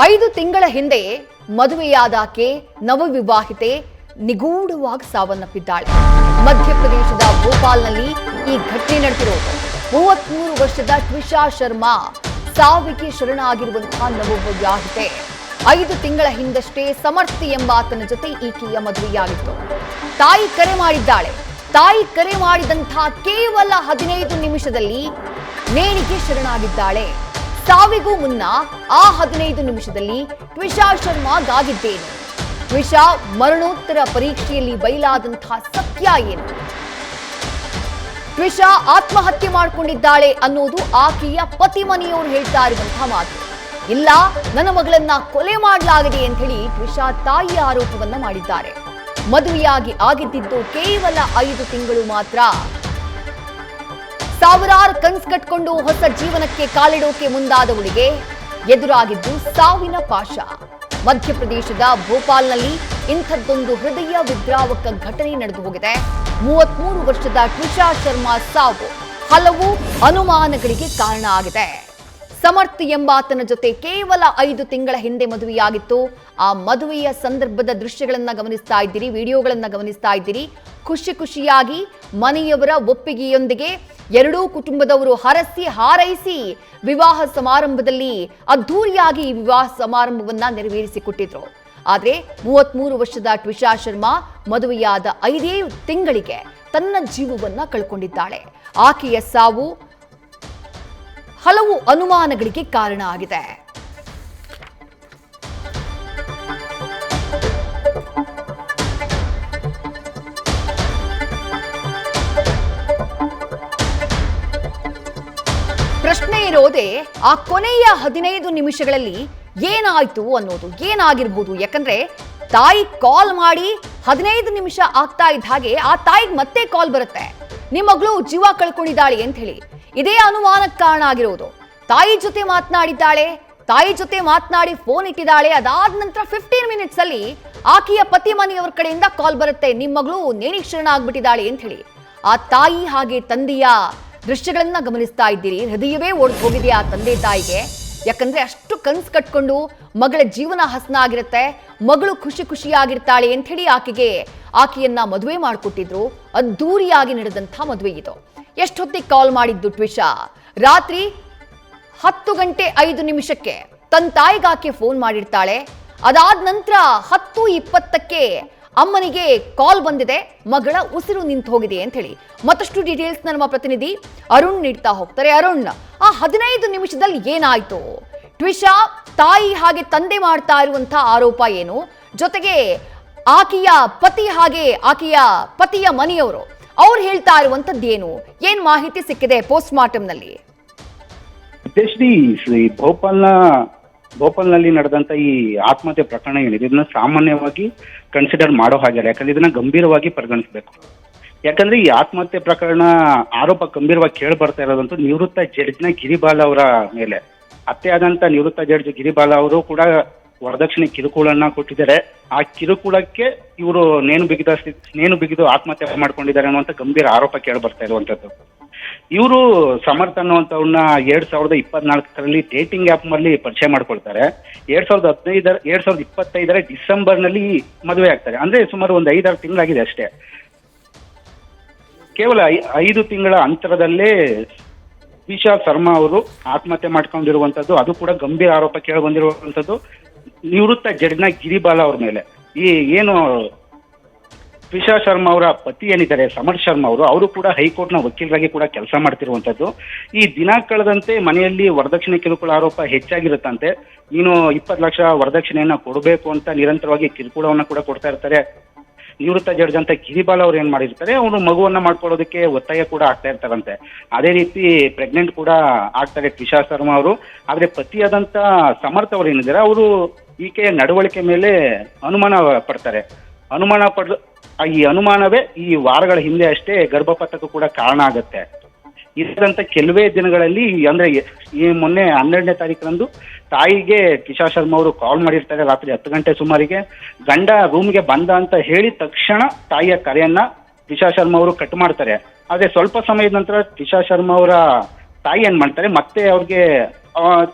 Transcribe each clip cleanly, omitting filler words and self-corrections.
5 ತಿಂಗಳ ಹಿಂದೆ ಮದುವೆಯಾದಾಕೆ ನವವಿವಾಹಿತೆ ನಿಗೂಢವಾಗಿ ಸಾವನ್ನಪ್ಪಿದ್ದಾಳೆ. ಮಧ್ಯಪ್ರದೇಶದ ಭೋಪಾಲ್ನಲ್ಲಿ ಈ ಘಟನೆ ನಡೆದಿರೋದು. 33 ವರ್ಷದ ಟ್ವಿಷಾ ಶರ್ಮಾ ಸಾವಿಗೆ ಶರಣಾಗಿರುವಂತಹ ನವವಿವಾಹಿತೆ 5 ತಿಂಗಳ ಹಿಂದಷ್ಟೇ ಸಮರ್ಥಿ ಎಂಬಾತನ ಜೊತೆ ಈಕೆಯ ಮದುವೆಯಾಗಿತ್ತು. ತಾಯಿ ಕರೆ ಮಾಡಿದ್ದಾಳೆ. ತಾಯಿ ಕರೆ ಮಾಡಿದಂತಹ ಕೇವಲ 15 ನಿಮಿಷದಲ್ಲಿ ನೇಣಿಗೆ ಶರಣಾಗಿದ್ದಾಳೆ. ಸಾವಿಗೂ ಮುನ್ನ ಆ 15 ನಿಮಿಷದಲ್ಲಿ ಟ್ವಿಷಾ ಶರ್ಮಾಗಾಗಿದ್ದೇನು? ಟ್ವಿಷಾ ಮರಣೋತ್ತರ ಪರೀಕ್ಷೆಯಲ್ಲಿ ಬಯಲಾದಂತಹ ಸತ್ಯ ಏನು? ಟ್ವಿಷಾ ಆತ್ಮಹತ್ಯೆ ಮಾಡಿಕೊಂಡಿದ್ದಾಳೆ ಅನ್ನೋದು ಆಕೆಯ ಪತಿ ಮನೆಯವರು ಹೇಳ್ತಾ ಇರುವಂತಹ ಮಾತು. ಇಲ್ಲ, ನನ್ನ ಮಗಳನ್ನ ಕೊಲೆ ಮಾಡಲಾಗಿದೆ ಅಂತ ಹೇಳಿ ಟ್ವಿಷಾ ತಾಯಿ ಆರೋಪವನ್ನ ಮಾಡಿದ್ದಾರೆ. ಮದುವೆಯಾಗಿ ಆಗಿದ್ದಿದ್ದು ಕೇವಲ 5 ತಿಂಗಳು ಮಾತ್ರ. ಸಾವಿರಾರು ಕನ್ಸು ಕಟ್ಕೊಂಡು ಹೊಸ ಜೀವನಕ್ಕೆ ಕಾಲಿಡೋಕೆ ಮುಂದಾದವಳಿಗೆ ಎದುರಾಗಿದ್ದು ಸಾವಿನ ಪಾಶ. ಮಧ್ಯಪ್ರದೇಶದ ಭೋಪಾಲ್ನಲ್ಲಿ ಇಂಥದ್ದೊಂದು ಹೃದಯ ವಿದ್ರಾವಕ ಘಟನೆ ನಡೆದು ಹೋಗಿದೆ. 33 ವರ್ಷದ ಟ್ವಿಷಾ ಶರ್ಮಾ ಸಾವು ಹಲವು ಅನುಮಾನಗಳಿಗೆ ಕಾರಣ ಆಗಿದೆ. ಸಮರ್ಥ್ ಎಂಬಾತನ ಜೊತೆ ಕೇವಲ 5 ತಿಂಗಳ ಹಿಂದೆ ಮದುವೆಯಾಗಿತ್ತು. ಆ ಮದುವೆಯ ಸಂದರ್ಭದ ದೃಶ್ಯಗಳನ್ನ ಗಮನಿಸ್ತಾ ಇದ್ದೀರಿ, ವಿಡಿಯೋಗಳನ್ನ ಗಮನಿಸ್ತಾ ಇದ್ದೀರಿ. ಖುಷಿಯಾಗಿ ಮನೆಯವರ ಒಪ್ಪಿಗೆಯೊಂದಿಗೆ ಎರಡೂ ಕುಟುಂಬದವರು ಹರಸಿ ಹಾರೈಸಿ ವಿವಾಹ ಸಮಾರಂಭದಲ್ಲಿ ಅದ್ಧೂರಿಯಾಗಿ ಈ ವಿವಾಹ ಸಮಾರಂಭವನ್ನ ನೆರವೇರಿಸಿಕೊಟ್ಟಿದ್ರು. ಆದ್ರೆ 33 ವರ್ಷದ ಟ್ವಿಷಾ ಶರ್ಮಾ ಮದುವೆಯಾದ 5 ತಿಂಗಳಿಗೆ ತನ್ನ ಜೀವವನ್ನ ಕಳ್ಕೊಂಡಿದ್ದಾಳೆ. ಆಕೆಯ ಸಾವು ಹಲವು ಅನುಮಾನಗಳಿಗೆ ಕಾರಣ ಆಗಿದೆ. ಪ್ರಶ್ನೆ ಇರೋದೇ ಆ ಕೊನೆಯ 15 ನಿಮಿಷಗಳಲ್ಲಿ ಏನಾಯ್ತು ಅನ್ನೋದು. ಏನಾಗಿರ್ಬೋದು? ಯಾಕಂದ್ರೆ ತಾಯಿ ಕಾಲ್ ಮಾಡಿ 15 ನಿಮಿಷ ಆಗ್ತಾ ಇದ್ದ ಹಾಗೆ ಆ ತಾಯಿಗೆ ಮತ್ತೆ ಕಾಲ್ ಬರುತ್ತೆ, ನಿಮ್ಮ ಮಗಳು ಜೀವ ಕಳ್ಕೊಂಡಿದ್ದಾಳೆ ಅಂತ ಹೇಳಿ. ಇದೇ ಅನುಮಾನಕ್ಕೆ ಕಾರಣ ಆಗಿರೋದು. ತಾಯಿ ಜೊತೆ ಮಾತನಾಡಿದ್ದಾಳೆ, ತಾಯಿ ಜೊತೆ ಮಾತನಾಡಿ ಫೋನ್ ಇಟ್ಟಿದ್ದಾಳೆ. ಅದಾದ ನಂತರ 15 ಮಿನಿಟ್ಸ್ ಅಲ್ಲಿ ಆಕೆಯ ಪತಿ ಮನೆಯವರ ಕಡೆಯಿಂದ ಕಾಲ್ ಬರುತ್ತೆ, ನಿಮ್ಮ ಮಗಳು ನೇಣಿಗೆ ಶರಣ ಆಗ್ಬಿಟ್ಟಿದ್ದಾಳೆ ಅಂತ ಹೇಳಿ. ಆ ತಾಯಿ ಹಾಗೆ ತಂದೆಯ ದೃಶ್ಯಗಳನ್ನ ಗಮನಿಸ್ತಾ ಇದ್ದೀರಿ. ಹೃದಯವೇ ಓಡ್ ಹೋಗಿದೆ ಆ ತಂದೆ ತಾಯಿಗೆ. ಯಾಕಂದ್ರೆ ಅಷ್ಟು ಕನ್ಸು ಕಟ್ಕೊಂಡು ಮಗಳ ಜೀವನ ಹಸನ ಆಗಿರುತ್ತೆ, ಮಗಳು ಖುಷಿಯಾಗಿರ್ತಾಳೆ ಅಂತ ಹೇಳಿ ಆಕೆಯನ್ನ ಮದುವೆ ಮಾಡಿಕೊಟ್ಟಿದ್ರು. ಅದ್ದೂರಿಯಾಗಿ ನಡೆದಂಥ ಮದುವೆ ಇದು. ಎಷ್ಟೊತ್ತಿಗೆ ಕಾಲ್ ಮಾಡಿದ್ದು ಟ್ವಿಷಾ? ರಾತ್ರಿ 10 ಗಂಟೆ 5 ನಿಮಿಷಕ್ಕೆ ತನ್ನ ತಾಯಿಗೆ ಆಕೆ ಫೋನ್ ಮಾಡಿರ್ತಾಳೆ. ಅದಾದ ನಂತರ 10:20ಕ್ಕೆ ಅಮ್ಮನಿಗೆ ಕಾಲ್ ಬಂದಿದೆ, ಮಗಳ ಉಸಿರು ನಿಂತು ಹೋಗಿದೆ ಅಂತ ಹೇಳಿ. ಮತ್ತಷ್ಟು ಡೀಟೇಲ್ಸ್ ನಮ್ಮ ಪ್ರತಿನಿಧಿ ಅರುಣ್ ನೀಡ್ತಾ ಹೋಗ್ತಾರೆ. ಅರುಣ್, ಆ 15 ನಿಮಿಷದಲ್ಲಿ ಏನಾಯ್ತು? ಟ್ವಿಷಾ ತಾಯಿ ಹಾಗೆ ತಂದೆ ಮಾಡ್ತಾ ಇರುವಂತಹ ಆರೋಪ ಏನು? ಜೊತೆಗೆ ಆಕೆಯ ಪತಿ ಹಾಗೆ ಆಕೆಯ ಪತಿಯ ಮನೆಯವರು ಅವ್ರು ಹೇಳ್ತಾ ಇರುವಂತದ್ದೇನು? ಏನ್ ಮಾಹಿತಿ ಸಿಕ್ಕಿದೆ ಪೋಸ್ಟ್ ಮಾರ್ಟಮ್ ನಲ್ಲಿ? ಭೋಪಾಲ್ನಲ್ಲಿ ನಡೆದಂತ ಈ ಆತ್ಮಹತ್ಯೆ ಪ್ರಕರಣ ಏನಿದೆ, ಇದನ್ನ ಸಾಮಾನ್ಯವಾಗಿ ಕನ್ಸಿಡರ್ ಮಾಡೋ ಹಾಗಿಲ್ಲ. ಯಾಕಂದ್ರೆ ಇದನ್ನ ಗಂಭೀರವಾಗಿ ಪರಿಗಣಿಸಬೇಕು. ಯಾಕಂದ್ರೆ ಈ ಆತ್ಮಹತ್ಯೆ ಪ್ರಕರಣ ಆರೋಪ ಗಂಭೀರವಾಗಿ ಕೇಳಿ ಬರ್ತಾ ಇರೋದಂತೂ ನಿವೃತ್ತ ಜಡ್ಜ್ನ ಗಿರಿಬಾಲ ಅವರ ಮೇಲೆ. ಹತ್ಯೆ ಆದಂತ ನಿವೃತ್ತ ಜಡ್ಜ್ ಗಿರಿಬಾಲ ಅವರು ಕೂಡ ವರದಕ್ಷಿಣೆ ಕಿರುಕುಳನ್ನ ಕೊಟ್ಟಿದ್ದಾರೆ. ಆ ಕಿರುಕುಳಕ್ಕೆ ಇವರು ನೇಣು ಬಿಗಿದು ಆತ್ಮಹತ್ಯೆ ಮಾಡ್ಕೊಂಡಿದ್ದಾರೆ ಅನ್ನುವಂತ ಗಂಭೀರ ಆರೋಪ ಕೇಳಿ ಬರ್ತಾ ಇರುವಂತದ್ದು. ಇವರು ಸಮರ್ಥ ಅನ್ನುವಂಥವ್ರನ್ನ 2024ರಲ್ಲಿ ಡೇಟಿಂಗ್ ಆಪ್ ನಲ್ಲಿ ಪರಿಚಯ ಮಾಡ್ಕೊಳ್ತಾರೆ. 2025 ಡಿಸೆಂಬರ್ನಲ್ಲಿ ಮದುವೆ ಆಗ್ತಾರೆ. ಅಂದ್ರೆ ಸುಮಾರು ಒಂದು 5-6 ತಿಂಗಳಾಗಿದೆ ಅಷ್ಟೇ. ಕೇವಲ 5 ತಿಂಗಳ ಅಂತರದಲ್ಲೇ ಟ್ವಿಷಾ ಶರ್ಮಾ ಅವರು ಆತ್ಮಹತ್ಯೆ ಮಾಡ್ಕೊಂಡಿರುವಂತದ್ದು, ಅದು ಕೂಡ ಗಂಭೀರ ಆರೋಪ ಕೇಳಿ ಬಂದಿರುವಂತದ್ದು ನಿವೃತ್ತ ಜಡ್ಜ್ನ ಗಿರಿಬಾಲ ಅವ್ರ ಮೇಲೆ. ಈ ಏನು ಟ್ವಿಷಾ ಶರ್ಮಾ ಅವರ ಪತಿ ಏನಿದ್ದಾರೆ ಸಮರ್ಥ್ ಶರ್ಮಾ ಅವರು ಕೂಡ ಹೈಕೋರ್ಟ್ನ ವಕೀಲರಾಗಿ ಕೂಡ ಕೆಲಸ ಮಾಡ್ತಿರುವಂತದ್ದು. ಈ ದಿನ ಕಳೆದಂತೆ ಮನೆಯಲ್ಲಿ ವರದಕ್ಷಿಣೆ ಕಿರುಕುಳ ಆರೋಪ ಹೆಚ್ಚಾಗಿರುತ್ತಂತೆ. ನೀನು 20 ಲಕ್ಷ ವರದಕ್ಷಿಣೆಯನ್ನ ಕೊಡಬೇಕು ಅಂತ ನಿರಂತರವಾಗಿ ಕಿರುಕುಳವನ್ನ ಕೂಡ ಕೊಡ್ತಾ ಇರ್ತಾರೆ. ನಿವೃತ್ತ ಜಡ್ಜ್ ಅಂತ ಗಿರಿಬಾಲ ಅವ್ರು ಏನ್ ಮಾಡಿರ್ತಾರೆ, ಅವರು ಮಗುವನ್ನ ಮಾಡ್ಕೊಳ್ಳೋದಕ್ಕೆ ಒತ್ತಾಯ ಕೂಡ ಆಗ್ತಾ ಇರ್ತಾರಂತೆ. ಅದೇ ರೀತಿ ಪ್ರೆಗ್ನೆಂಟ್ ಕೂಡ ಆಗ್ತಾರೆ ಟ್ವಿಷಾ ಶರ್ಮಾ ಅವರು. ಆದ್ರೆ ಪತಿಯಾದಂತ ಸಮರ್ಥ್ ಅವರು ಏನಿದ್ದಾರೆ, ಅವರು ಈಕೆಯ ನಡವಳಿಕೆ ಮೇಲೆ ಅನುಮಾನ ಪಡ್ತಾರೆ. ಈ ಅನುಮಾನವೇ ಈ ವಾರಗಳ ಹಿಂದೆ ಅಷ್ಟೇ ಗರ್ಭಪಾತಕ್ಕೂ ಕೂಡ ಕಾರಣ ಆಗತ್ತೆ. ಇದಂತ ಕೆಲವೇ ದಿನಗಳಲ್ಲಿ, ಅಂದ್ರೆ ಈ ಮೊನ್ನೆ 12ನೇ ತಾರೀಕರಂದು ತಾಯಿಗೆ ಟ್ವಿಷಾ ಶರ್ಮಾ ಅವರು ಕಾಲ್ ಮಾಡಿರ್ತಾರೆ. ರಾತ್ರಿ 10 ಗಂಟೆ ಸುಮಾರಿಗೆ ಗಂಡ ರೂಮ್ಗೆ ಬಂದ ಅಂತ ಹೇಳಿ ತಕ್ಷಣ ತಾಯಿಯ ಕರೆಯನ್ನ ಟ್ವಿಷಾ ಶರ್ಮಾ ಅವರು ಕಟ್ ಮಾಡ್ತಾರೆ. ಆದ್ರೆ ಸ್ವಲ್ಪ ಸಮಯದ ನಂತರ ಟ್ವಿಷಾ ಶರ್ಮಾ ಅವರ ತಾಯಿ ಏನ್ ಮಾಡ್ತಾರೆ, ಮತ್ತೆ ಅವ್ರಿಗೆ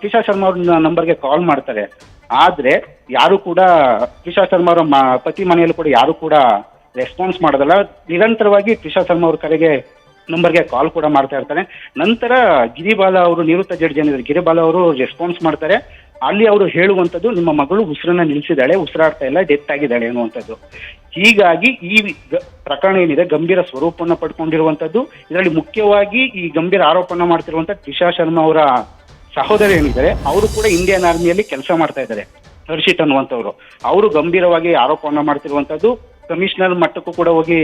ಟ್ವಿಷಾ ಶರ್ಮಾ ಅವ್ರ ನಂಬರ್ಗೆ ಕಾಲ್ ಮಾಡ್ತಾರೆ. ಆದ್ರೆ ಯಾರು ಕೂಡ ತ್ರಿಷಾ ಶರ್ಮಾ ಅವರ ಪತಿ ಮನೆಯಲ್ಲೂ ಕೂಡ ಯಾರು ಕೂಡ ರೆಸ್ಪಾನ್ಸ್ ಮಾಡೋದಲ್ಲ. ನಿರಂತರವಾಗಿ ತ್ರಿಷಾ ಶರ್ಮಾ ಅವ್ರ ಕರೆಗೆ ನಂಬರ್ಗೆ ಕಾಲ್ ಕೂಡ ಮಾಡ್ತಾ ಇರ್ತಾರೆ. ನಂತರ ಗಿರಿಬಾಲ ಅವರು, ನಿವೃತ್ತ ಜಡ್ಜ್ ಏನಿದ್ದಾರೆ ಗಿರಿಬಾಲ ಅವರು ರೆಸ್ಪಾನ್ಸ್ ಮಾಡ್ತಾರೆ. ಅಲ್ಲಿ ಅವರು ಹೇಳುವಂಥದ್ದು, ನಿಮ್ಮ ಮಗಳು ಉಸಿರನ್ನ ನಿಲ್ಲಿಸಿದಾಳೆ, ಉಸಿರಾಡ್ತಾ ಇಲ್ಲ, ಡೆತ್ ಆಗಿದ್ದಾಳೆ ಅನ್ನುವಂಥದ್ದು. ಹೀಗಾಗಿ ಈ ಪ್ರಕರಣ ಏನಿದೆ ಗಂಭೀರ ಸ್ವರೂಪವನ್ನು ಪಡ್ಕೊಂಡಿರುವಂಥದ್ದು. ಇದರಲ್ಲಿ ಮುಖ್ಯವಾಗಿ ಈ ಗಂಭೀರ ಆರೋಪನ ಮಾಡ್ತಿರುವಂಥ ತ್ರಿಷಾ ಶರ್ಮಾ ಅವರ ಸಹೋದರಿ ಏನಿದ್ದಾರೆ ಅವರು ಕೂಡ ಇಂಡಿಯನ್ ಆರ್ಮಿಯಲ್ಲಿ ಕೆಲಸ ಮಾಡ್ತಾ ಇದ್ದಾರೆ, ಹರ್ಷಿತ್ ಅನ್ನುವಂಥವ್ರು. ಅವರು ಗಂಭೀರವಾಗಿ ಆರೋಪವನ್ನ ಮಾಡ್ತಿರುವಂಥದ್ದು. ಕಮಿಷನರ್ ಮಟ್ಟಕ್ಕೂ ಕೂಡ ಹೋಗಿ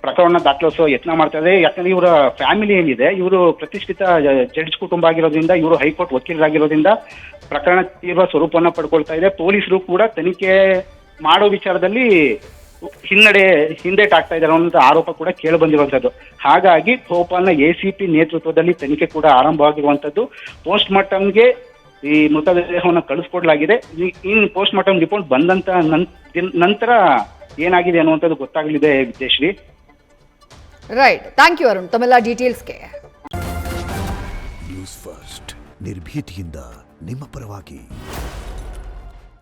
ಪ್ರಕರಣ ದಾಖಲಿಸೋ ಯತ್ನ ಮಾಡ್ತಾ ಇದೆ. ಯಾಕಂದ್ರೆ ಇವರ ಫ್ಯಾಮಿಲಿ ಏನಿದೆ, ಇವರು ಪ್ರತಿಷ್ಠಿತ ಜಡ್ಜ್ ಕುಟುಂಬ ಆಗಿರೋದ್ರಿಂದ, ಇವರು ಹೈಕೋರ್ಟ್ ವಕೀಲರಾಗಿರೋದ್ರಿಂದ ಪ್ರಕರಣ ತೀವ್ರ ಸ್ವರೂಪವನ್ನು ಪಡ್ಕೊಳ್ತಾ ಇದೆ. ಪೊಲೀಸರು ಕೂಡ ತನಿಖೆ ಮಾಡೋ ವಿಚಾರದಲ್ಲಿ ಹಿಂದೇಟಾಗ್ತಾ ಇದ್ದಾರೆ ಅನ್ನೋ ಆರೋಪ ಕೂಡ ಕೇಳಿ ಬಂದಿರುವಂತದ್ದು. ಹಾಗಾಗಿ ಭೋಪಾಲ್ನ ACP ನೇತೃತ್ವದಲ್ಲಿ ತನಿಖೆ ಕೂಡ ಆರಂಭವಾಗಿರುವಂತದ್ದು. ಪೋಸ್ಟ್ ಮಾರ್ಟಮ್ಗೆ ಈ ಮೃತದೇಹವನ್ನು ಕಳಿಸ್ಕೊಡ್ಲಾಗಿದೆ. ಇನ್ ಪೋಸ್ಟ್ ಮಾರ್ಟಮ್ ರಿಪೋರ್ಟ್ ಬಂದಂತ ನಂತರ ಏನಾಗಿದೆ ಅನ್ನುವಂಥದ್ದು ಗೊತ್ತಾಗಲಿದೆ Vidyashree. Right, thank you Arun ತಮ್ಮೆಲ್ಲ ಡೀಟೇಲ್ಸ್ಗೆ. ನ್ಯೂಸ್ ಫಸ್ಟ್ ನಿರ್ಭೀತಿಯಿಂದ ನಿಮ್ಮ ಪರವಾಗಿ.